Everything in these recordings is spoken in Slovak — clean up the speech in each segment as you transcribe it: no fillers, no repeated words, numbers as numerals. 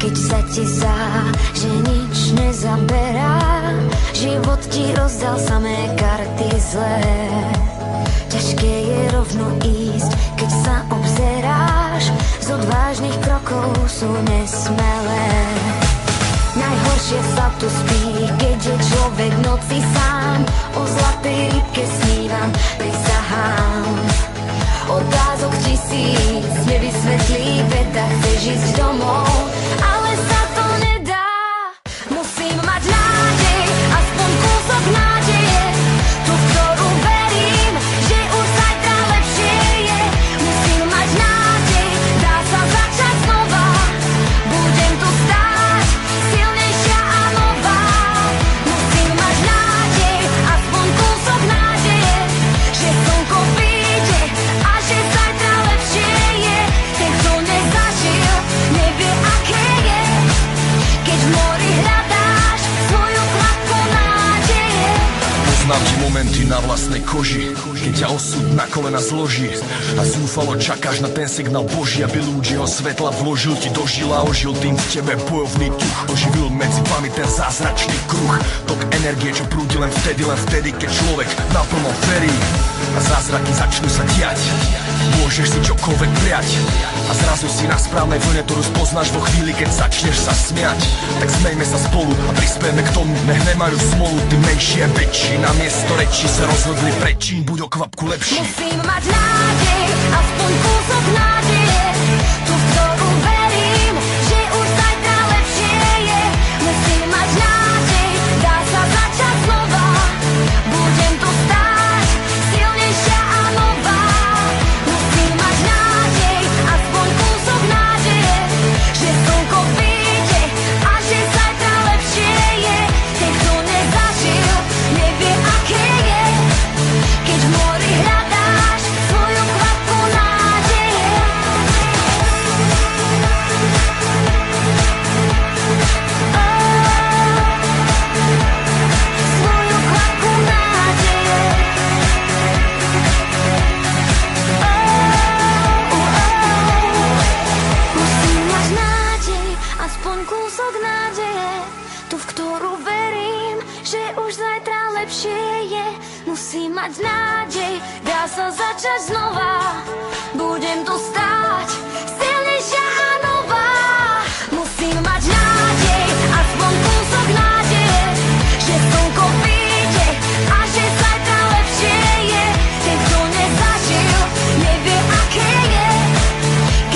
keď sa ti zdá, že nič nezaberá. Život ti rozdal samé karty zlé. Ťažké je rovno ísť, keď sa obzeráš. Z odvážnych krokov sú nesmelé. Najhoršie sa tu spí, keď je človek v noci sám. O zlatej rybke snívam, prisahám. Otázok tisíc nevysvetlí veda, chceš ísť domov, ale sa to nedá. Musím mať nádej, aspoň kúsok nádeje, tú, v ktorú verím, že už zajtra lepšie je. Musím mať nádej, dá sa začať znova, budem tu stáť, silnejšia a nová. Musím mať nádej, aspoň kúsok nádeje, že slnko vyjde a že zajtra lepšie je. Ten, kto nezažil, nevie, aké je, keď v mori hľadáš svoju kvapku nádeje. Poznám ti momenty na vlastnej koži, keď ťa osud na kolena zloží a zúfalo čakáš na ten signál Boží, aby ľudí jeho svetla vložil ti do žil a ožil tým v tebe bojovný duch. Oživil medzi vami ten zázračný kruh, tok energie, čo prúdi len vtedy, keď človek naplno verí a zázraky začnú sa diať. Môžeš si čokoľvek prijať a zrazu si na správnej vlne, ktorú spoznáš vo chvíli, keď začneš sa smiať. Tak smejme sa spolu a prispiejme k tomu, nech nemajú smolu tí menší a väčší. Namiesto rečí sa rozhodli prečí, buď o kvapku lepší. Musím mať nádej, aspoň kúsok nádeje, tú, v ktorú verím, že už zajtra lepšie je. Musím mať nádej, dá sa začať znova, budem tu stáť, silnejšia a nová. Musím mať nádej, aspoň kúsok nádeje, že slnko vyjde a že zajtra lepšie je. Ten, kto nezažil, nevie, aké je, keď v mori hľadáš svoju kvapku nádeje. Svoju kvapku nádeje. Musím mať nádej, aspoň kúsok nádeje, tú, v ktorú verím, že už zajtra lepšie je. Musím mať nádej, dá sa začať znova, budem tu stáť, silnejšia a nová. Musím mať nádej, aspoň kúsok nádeje, že slnko vyjde a že zajtra lepšie je. Ten, kto nezažil, nevie, aké je,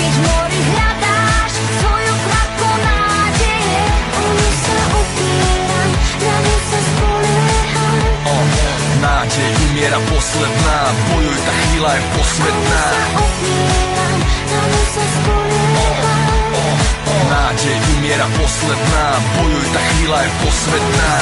keď v mori hľadáš svoju kvapku nádeje. O ňu sa opieram, na ňu sa spolieham. Nádej umiera posledná, bojuj, tá chvíľa je posvetná. Opieram, na ňu sa spolieham. Nádej umiera posledná, bojuj, tá chvíľa je posvetná.